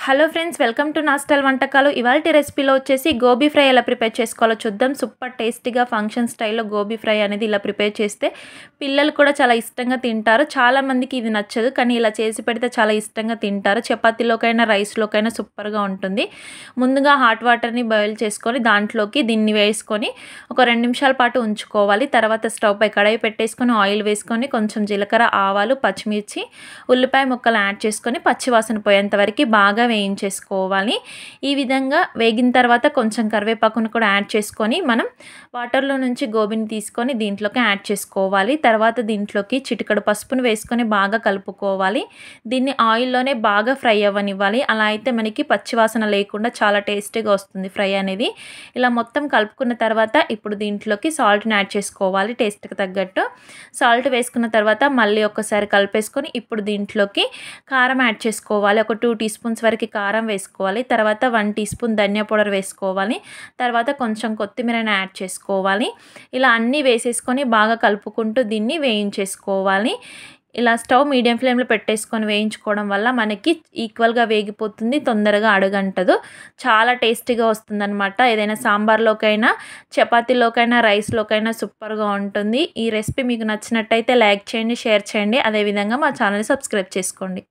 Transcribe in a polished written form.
Hello friends, welcome to నా style వంటకాలు. ఇవాల్టి రెసిపీలో వచ్చేసి గోబీ ఫ్రై ఎలా ప్రిపేర్ చేసుకోవాలో చూద్దాం. సూపర్ టేస్టీగా ఫంక్షన్ స్టైల్లో గోబీ ఫ్రై అనేది ఇలా ప్రిపేర్ చేస్తే పిల్లలు కూడా చాలా ఇష్టంగా తింటారు. చాలామందికి ఇది నచ్చదు, కానీ ఇలా చేసి పెడితే చాలా ఇష్టంగా తింటారు. చపాతీలోకైనా రైస్లోకైనా సూపర్గా ఉంటుంది. ముందుగా హాట్ వాటర్ని బాయిల్ చేసుకొని దాంట్లోకి దీన్ని వేసుకొని ఒక 2 నిమిషాల పాటు ఉంచుకోవాలి. తర్వాత స్టవ్ పై కడాయి పెట్టేసుకొని ఆయిల్ వేసుకొని కొంచెం జీలకర్ర, ఆవాలు, పచ్చిమిర్చి, ఉల్లిపాయ ముక్కలు యాడ్ చేసుకొని పచ్చివాసన పోయేంత వరకు బాగా వేయించేసుకోవాలి. ఈ విధంగా వేగిన తర్వాత కొంచెం కరివేపాకును కూడా యాడ్ చేసుకొని మనం వాటర్లో నుంచి గోబీని తీసుకొని దీంట్లోకి యాడ్ చేసుకోవాలి. తర్వాత దీంట్లోకి చిటికెడు పసుపును వేసుకొని బాగా కలుపుకోవాలి. దీన్ని ఆయిల్లోనే బాగా ఫ్రై అవ్వనివ్వాలి. అలా అయితే మనకి పచ్చివాసన లేకుండా చాలా టేస్టీగా వస్తుంది ఫ్రై అనేది. ఇలా మొత్తం కలుపుకున్న తర్వాత ఇప్పుడు దీంట్లోకి సాల్ట్ని యాడ్ చేసుకోవాలి. టేస్ట్కి తగ్గట్టు సాల్ట్ వేసుకున్న తర్వాత మళ్ళీ ఒకసారి కలిపేసుకొని ఇప్పుడు దీంట్లోకి కారం యాడ్ చేసుకోవాలి. ఒక 2 టీ స్పూన్స్ వరకు కారం వేసుకోవాలి. తర్వాత 1 టీ స్పూన్ ధనియా పౌడర్ వేసుకోవాలి. తర్వాత కొంచెం కొత్తిమీరని యాడ్ చేసుకోవాలి. ఇలా అన్నీ వేసేసుకొని బాగా కలుపుకుంటూ దీన్ని వేయించేసుకోవాలి. ఇలా స్టవ్ మీడియం ఫ్లేమ్లో పెట్టేసుకొని వేయించుకోవడం వల్ల మనకి ఈక్వల్గా వేగిపోతుంది, తొందరగా అడుగంటదు, చాలా టేస్టీగా వస్తుందన్నమాట. ఏదైనా సాంబార్లోకైనా, చపాతీలోకైనా, రైస్లోకైనా సూపర్గా ఉంటుంది. ఈ రెసిపీ మీకు నచ్చినట్టయితే లైక్ చేయండి, షేర్ చేయండి. అదేవిధంగా మా ఛానల్ని సబ్స్క్రైబ్ చేసుకోండి.